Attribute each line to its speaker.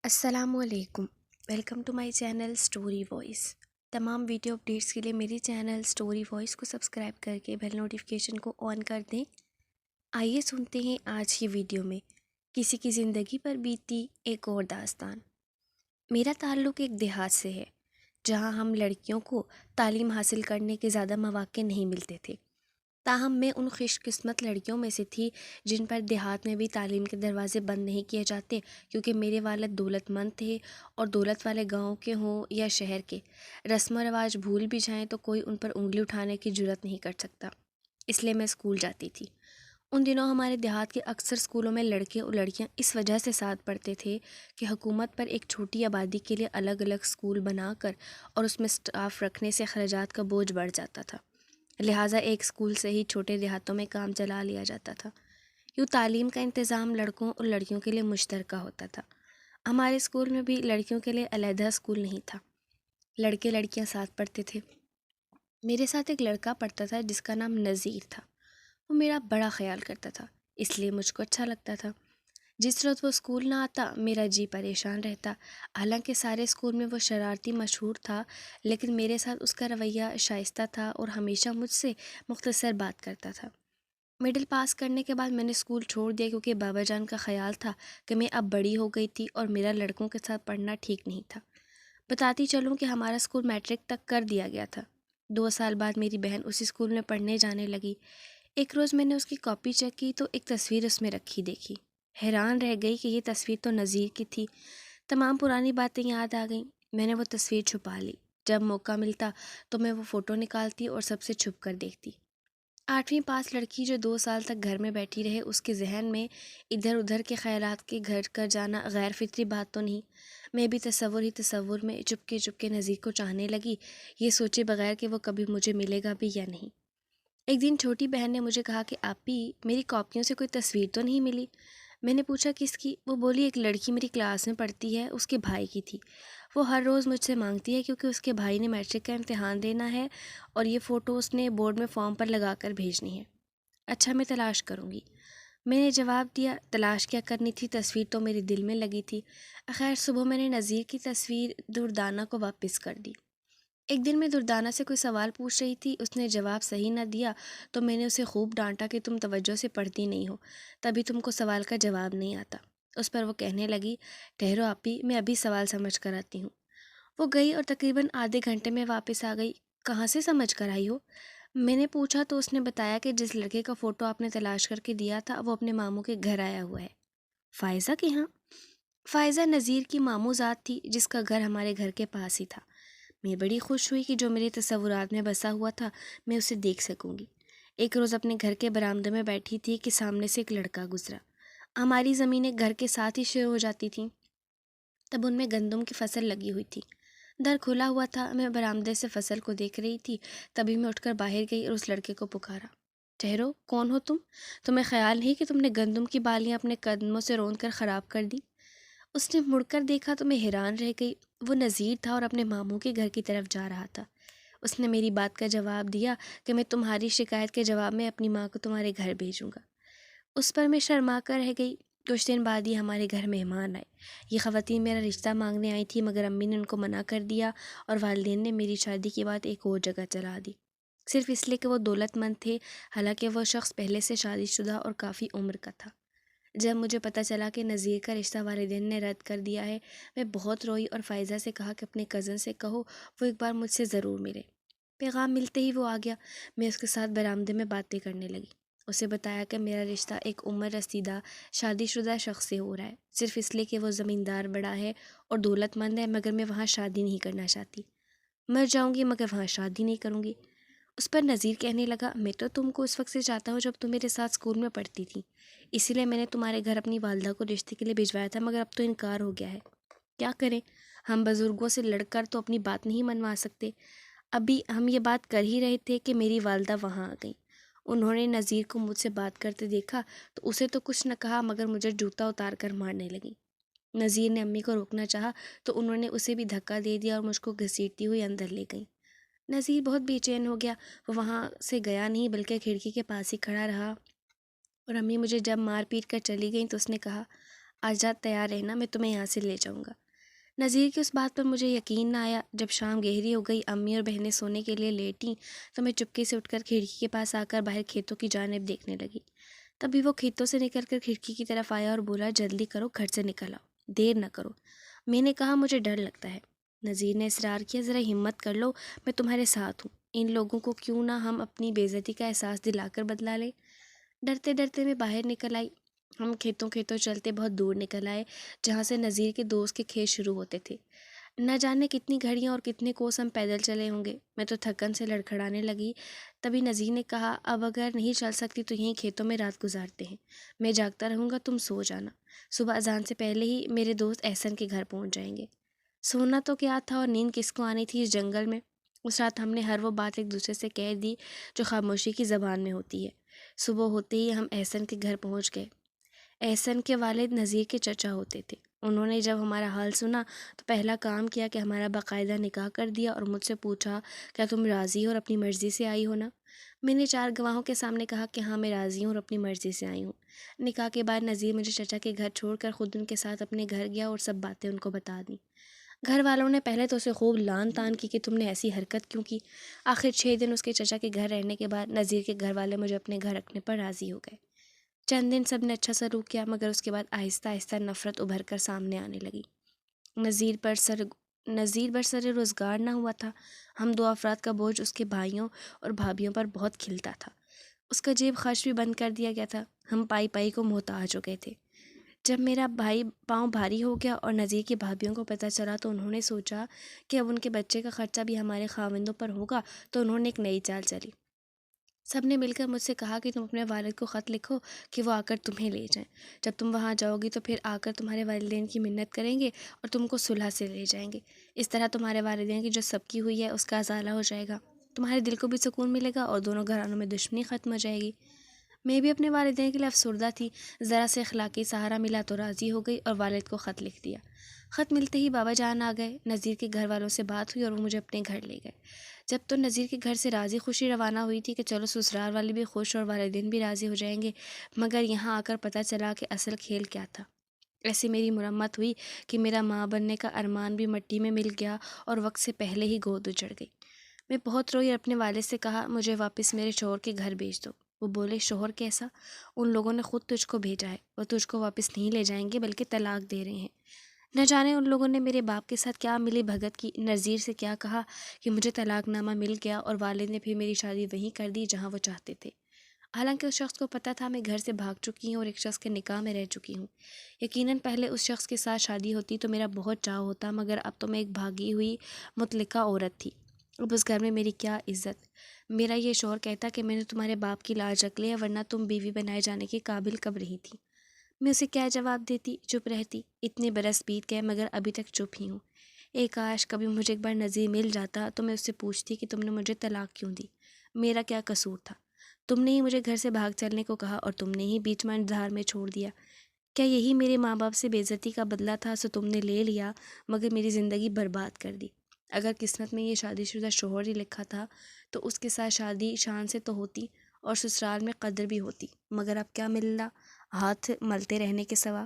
Speaker 1: السلام علیکم، welcome to my channel Story Voice. تمام ویڈیو اپڈیٹس کے لیے میری چینل اسٹوری وائس کو سبسکرائب کر کے بیل نوٹیفیکیشن کو آن کر دیں۔ آئیے سنتے ہیں آج کی ویڈیو میں کسی کی زندگی پر بیتی ایک اور داستان۔ میرا تعلق ایک دیہات سے ہے جہاں ہم لڑکیوں کو تعلیم حاصل کرنے کے زیادہ مواقع نہیں ملتے تھے، تاہم میں ان خوش قسمت لڑکیوں میں سے تھی جن پر دیہات میں بھی تعلیم کے دروازے بند نہیں کیے جاتے، کیونکہ میرے والد دولت مند تھے اور دولت والے گاؤں کے ہوں یا شہر کے، رسم و رواج بھول بھی جائیں تو کوئی ان پر انگلی اٹھانے کی جرات نہیں کر سکتا، اس لیے میں اسکول جاتی تھی۔ ان دنوں ہمارے دیہات کے اکثر اسکولوں میں لڑکے اور لڑکیاں اس وجہ سے ساتھ پڑھتے تھے کہ حکومت پر ایک چھوٹی آبادی کے لیے الگ الگ اسکول بنا کر اور اس میں اسٹاف رکھنے سے اخراجات کا بوجھ بڑھ جاتا تھا، لہٰذا ایک اسکول سے ہی چھوٹے دیہاتوں میں کام چلا لیا جاتا تھا۔ یوں تعلیم کا انتظام لڑکوں اور لڑکیوں کے لیے مشترکہ ہوتا تھا۔ ہمارے اسکول میں بھی لڑکیوں کے لیے علیحدہ اسکول نہیں تھا، لڑکے لڑکیاں ساتھ پڑھتے تھے۔ میرے ساتھ ایک لڑکا پڑھتا تھا جس کا نام نذیر تھا۔ وہ میرا بڑا خیال کرتا تھا، اس لیے مجھ کو اچھا لگتا تھا۔ جس روز وہ اسکول نہ آتا میرا جی پریشان رہتا۔ حالانکہ سارے اسکول میں وہ شرارتی مشہور تھا، لیکن میرے ساتھ اس کا رویہ شائستہ تھا اور ہمیشہ مجھ سے مختصر بات کرتا تھا۔ مڈل پاس کرنے کے بعد میں نے اسکول چھوڑ دیا کیونکہ بابا جان کا خیال تھا کہ میں اب بڑی ہو گئی تھی اور میرا لڑکوں کے ساتھ پڑھنا ٹھیک نہیں تھا۔ بتاتی چلوں کہ ہمارا اسکول میٹرک تک کر دیا گیا تھا۔ 2 سال بعد میری بہن اسی اسکول میں پڑھنے جانے لگی۔ ایک روز میں نے اس کی کاپی چیک کی تو ایک تصویر اس میں رکھی دیکھی۔ حیران رہ گئی کہ یہ تصویر تو نذیر کی تھی۔ تمام پرانی باتیں یاد آ گئیں۔ میں نے وہ تصویر چھپا لی۔ جب موقع ملتا تو میں وہ فوٹو نکالتی اور سب سے چھپ کر دیکھتی۔ 8ویں پاس لڑکی جو 2 سال تک گھر میں بیٹھی رہے، اس کے ذہن میں ادھر ادھر کے خیالات کے گھر کر جانا غیر فطری بات تو نہیں۔ میں بھی تصور میں چپکے نذیر کو چاہنے لگی، یہ سوچے بغیر کہ وہ کبھی مجھے ملے گا بھی یا نہیں۔ ایک دن چھوٹی بہن نے مجھے کہا کہ آپی، میری کاپیوں سے کوئی تصویر تو نہیں ملی؟ میں نے پوچھا کس کی؟ وہ بولی ایک لڑکی میری کلاس میں پڑھتی ہے، اس کے بھائی کی تھی۔ وہ ہر روز مجھ سے مانگتی ہے کیونکہ اس کے بھائی نے میٹرک کا امتحان دینا ہے اور یہ فوٹو اس نے بورڈ میں فارم پر لگا کر بھیجنی ہے۔ اچھا، میں تلاش کروں گی، میں نے جواب دیا۔ تلاش کیا کرنی تھی، تصویر تو میرے دل میں لگی تھی۔ خیر، صبح میں نے نذیر کی تصویر دردانہ کو واپس کر دی۔ ایک دن میں دردانہ سے کوئی سوال پوچھ رہی تھی، اس نے جواب صحیح نہ دیا تو میں نے اسے خوب ڈانٹا کہ تم توجہ سے پڑھتی نہیں ہو، تبھی تم کو سوال کا جواب نہیں آتا۔ اس پر وہ کہنے لگی، ٹھہرو آپی، میں ابھی سوال سمجھ کر آتی ہوں۔ وہ گئی اور تقریباً آدھے گھنٹے میں واپس آ گئی۔ کہاں سے سمجھ کر آئی ہو؟ میں نے پوچھا تو اس نے بتایا کہ جس لڑکے کا فوٹو آپ نے تلاش کر کے دیا تھا وہ اپنے ماموں کے گھر آیا ہوا ہے۔ فائزہ کے ہاں؟ فائزہ نذیر کی ماموں ذات تھی جس کا گھر ہمارے گھر کے پاس ہی تھا۔ میں بڑی خوش ہوئی کہ جو میرے تصورات میں بسا ہوا تھا میں اسے دیکھ سکوں گی۔ ایک روز اپنے گھر کے برآمدے میں بیٹھی تھی کہ سامنے سے ایک لڑکا گزرا۔ ہماری زمینیں گھر کے ساتھ ہی شروع ہو جاتی تھیں، تب ان میں گندم کی فصل لگی ہوئی تھی۔ در کھلا ہوا تھا، میں برآمدے سے فصل کو دیکھ رہی تھی، تبھی میں اٹھ کر باہر گئی اور اس لڑکے کو پکارا، ٹھہرو، کون ہو تم؟ تمہیں خیال نہیں کہ تم نے گندم کی بالیاں اپنے قدموں سے روند کر خراب کر دی؟ اس نے مڑ کر دیکھا تو میں حیران رہ گئی۔ وہ نذیر تھا اور اپنے ماموں کے گھر کی طرف جا رہا تھا۔ اس نے میری بات کا جواب دیا کہ میں تمہاری شکایت کے جواب میں اپنی ماں کو تمہارے گھر بھیجوں گا۔ اس پر میں شرما کر رہ گئی۔ کچھ دن بعد ہی ہمارے گھر مہمان آئے۔ یہ خواتین میرا رشتہ مانگنے آئی تھی، مگر امی نے ان کو منع کر دیا اور والدین نے میری شادی کی بات ایک اور جگہ چلا دی، صرف اس لیے کہ وہ دولت مند تھے، حالانکہ وہ شخص پہلے سے شادی شدہ اور کافی عمر کا تھا۔ جب مجھے پتہ چلا کہ نذیر کا رشتہ والدین نے رد کر دیا ہے، میں بہت روئی اور فائزہ سے کہا کہ اپنے کزن سے کہو وہ ایک بار مجھ سے ضرور ملے۔ پیغام ملتے ہی وہ آ گیا۔ میں اس کے ساتھ برآمدے میں باتیں کرنے لگی۔ اسے بتایا کہ میرا رشتہ ایک عمر رسیدہ شادی شدہ شخص سے ہو رہا ہے، صرف اس لیے کہ وہ زمیندار بڑا ہے اور دولت مند ہے، مگر میں وہاں شادی نہیں کرنا چاہتی۔ مر جاؤں گی مگر وہاں شادی نہیں کروں گی۔ اس پر نذیر کہنے لگا، میں تو تم کو اس وقت سے چاہتا ہوں جب تم میرے ساتھ اسکول میں پڑھتی تھی، اسی لیے میں نے تمہارے گھر اپنی والدہ کو رشتے کے لیے بھجوایا تھا، مگر اب تو انکار ہو گیا ہے۔ کیا کریں، ہم بزرگوں سے لڑ کر تو اپنی بات نہیں منوا سکتے۔ ابھی ہم یہ بات کر ہی رہے تھے کہ میری والدہ وہاں آ گئیں۔ انہوں نے نذیر کو مجھ سے بات کرتے دیکھا تو اسے تو کچھ نہ کہا، مگر مجھے جوتا اتار کر مارنے لگی۔ نذیر نے امی کو روکنا چاہا تو انہوں نے اسے بھی دھکا دے دیا اور مجھ کو گھسیٹتی ہوئی اندر لے گئیں۔ نذیر بہت بے چین ہو گیا، وہ وہاں سے گیا نہیں بلکہ کھڑکی کے پاس ہی کھڑا رہا، اور امی مجھے جب مار پیٹ کر چلی گئیں تو اس نے کہا، آزاد تیار رہنا، میں تمہیں یہاں سے لے جاؤں گا۔ نذیر کی اس بات پر مجھے یقین نہ آیا۔ جب شام گہری ہو گئی، امی اور بہنیں سونے کے لیے لیٹیں تو میں چپکے سے اٹھ کر کھڑکی کے پاس آ کر باہر کھیتوں کی جانب دیکھنے لگی۔ تبھی وہ کھیتوں سے نکل کر کھڑکی کی طرف آیا اور بولا، جلدی کرو، گھر سے نکل آؤ، دیر نہ کرو۔ میں نے کہا، مجھے ڈر لگتا ہے۔ نذیر نے اصرار کیا، ذرا ہمت کر لو، میں تمہارے ساتھ ہوں، ان لوگوں کو کیوں نہ ہم اپنی بے عزتی کا احساس دلا کر بدلا لیں۔ ڈرتے ڈرتے میں باہر نکل آئی۔ ہم کھیتوں چلتے بہت دور نکل آئے، جہاں سے نذیر کے دوست کے کھیت شروع ہوتے تھے۔ نہ جانے کتنی گھڑیاں اور کتنے کوس ہم پیدل چلے ہوں گے، میں تو تھکن سے لڑکھڑانے لگی۔ تبھی نذیر نے کہا، اب اگر نہیں چل سکتی تو یہیں کھیتوں میں رات گزارتے ہیں، میں جاگتا رہوں گا، تم سو جانا، صبح اذان سے پہلے ہی میرے دوست احسن کے گھر پہنچ جائیں گے۔ سونا تو کیا تھا اور نیند کس کو آنی تھی اس جنگل میں۔ اس رات ہم نے ہر وہ بات ایک دوسرے سے کہہ دی جو خاموشی کی زبان میں ہوتی ہے۔ صبح ہوتے ہی ہم احسن کے گھر پہنچ گئے۔ احسن کے والد نذیر کے چچا ہوتے تھے۔ انہوں نے جب ہمارا حال سنا تو پہلا کام کیا کہ ہمارا باقاعدہ نکاح کر دیا اور مجھ سے پوچھا، کیا تم راضی ہو اور اپنی مرضی سے آئی ہو نا؟ میں نے 4 گواہوں کے سامنے کہا کہ ہاں، میں راضی ہوں اور اپنی مرضی سے آئی ہوں۔ نکاح کے بعد نذیر مجھے چچا کے گھر چھوڑ کر خود ان کے ساتھ اپنے گھر گیا اور سب باتیں ان کو بتا دیں۔ گھر والوں نے پہلے تو اسے خوب لعن طعن کی کہ تم نے ایسی حرکت کیوں کی۔ آخر 6 دن اس کے چچا کے گھر رہنے کے بعد نذیر کے گھر والے مجھے اپنے گھر رکھنے پر راضی ہو گئے۔ چند دن سب نے اچھا سلوک کیا، مگر اس کے بعد آہستہ آہستہ نفرت ابھر کر سامنے آنے لگی۔ نذیر برسر روزگار نہ ہوا تھا۔ ہم 2 افراد کا بوجھ اس کے بھائیوں اور بھابھیوں پر بہت کھلتا تھا۔ اس کا جیب خرچ بھی بند کر دیا گیا تھا۔ ہم پائی پائی کو محتاج ہو گئے تھے۔ جب میرا بھائی پاؤں بھاری ہو گیا اور نذیر کی بھابھیوں کو پتہ چلا تو انہوں نے سوچا کہ اب ان کے بچے کا خرچہ بھی ہمارے خاوندوں پر ہوگا، تو انہوں نے ایک نئی چال چلی۔ سب نے مل کر مجھ سے کہا کہ تم اپنے والد کو خط لکھو کہ وہ آ کر تمہیں لے جائیں۔ جب تم وہاں جاؤ گی تو پھر آ کر تمہارے والدین کی منت کریں گے اور تم کو صلح سے لے جائیں گے۔ اس طرح تمہارے والدین کی جو سب کی ہوئی ہے اس کا ازالہ ہو جائے گا، تمہارے دل کو بھی سکون ملے گا اور دونوں گھرانوں میں دشمنی ختم ہو جائے گی۔ میں بھی اپنے والدین کے لیے افسردہ تھی۔ ذرا سے اخلاقی سہارا ملا تو راضی ہو گئی اور والد کو خط لکھ دیا۔ خط ملتے ہی بابا جان آ گئے۔ نذیر کے گھر والوں سے بات ہوئی اور وہ مجھے اپنے گھر لے گئے۔ جب تو نذیر کے گھر سے راضی خوشی روانہ ہوئی تھی کہ چلو سسرال والے بھی خوش اور والدین بھی راضی ہو جائیں گے، مگر یہاں آ کر پتہ چلا کہ اصل کھیل کیا تھا۔ ایسی میری مرمت ہوئی کہ میرا ماں بننے کا ارمان بھی مٹی میں مل گیا اور وقت سے پہلے ہی گود اجڑ گئی۔ میں بہت روئی اور اپنے والد سے کہا، مجھے واپس میرے شوہر کے گھر بھیج دو۔ وہ بولے، شوہر کیسا؟ ان لوگوں نے خود تجھ کو بھیجا ہے، وہ تجھ کو واپس نہیں لے جائیں گے بلکہ طلاق دے رہے ہیں۔ نہ جانے ان لوگوں نے میرے باپ کے ساتھ کیا ملی بھگت کی، نذیر سے کیا کہا کہ مجھے طلاق نامہ مل گیا اور والد نے پھر میری شادی وہیں کر دی جہاں وہ چاہتے تھے۔ حالانکہ اس شخص کو پتہ تھا میں گھر سے بھاگ چکی ہوں اور ایک شخص کے نکاح میں رہ چکی ہوں۔ یقیناً پہلے اس شخص کے ساتھ شادی ہوتی تو میرا بہت چاؤ ہوتا، مگر اب تو میں ایک بھاگی ہوئی مطلقہ عورت تھی۔ اب اس گھر میں میری کیا عزت؟ میرا یہ شوہر کہتا کہ میں نے تمہارے باپ کی لاج رکھ لی ہے، ورنہ تم بیوی بنائے جانے کے قابل کب رہی تھی۔ میں اسے کیا جواب دیتی؟ چپ رہتی۔ اتنے برس بیت گئے مگر ابھی تک چپ ہی ہوں۔ کاش کبھی مجھے ایک بار نذیر مل جاتا تو میں اس سے پوچھتی کہ تم نے مجھے طلاق کیوں دی، میرا کیا قصور تھا؟ تم نے ہی مجھے گھر سے بھاگ چلنے کو کہا اور تم نے ہی بیچ میں دھار میں چھوڑ دیا۔ کیا یہی میرے ماں باپ سے بے عزتی کا بدلہ تھا؟ سو تم نے لے لیا مگر میری زندگی برباد کر دی۔ اگر قسمت میں یہ شادی شدہ شوہر ہی لکھا تھا تو اس کے ساتھ شادی شان سے تو ہوتی اور سسرال میں قدر بھی ہوتی، مگر اب کیا مل رہا؟ ہاتھ ملتے رہنے کے سوا۔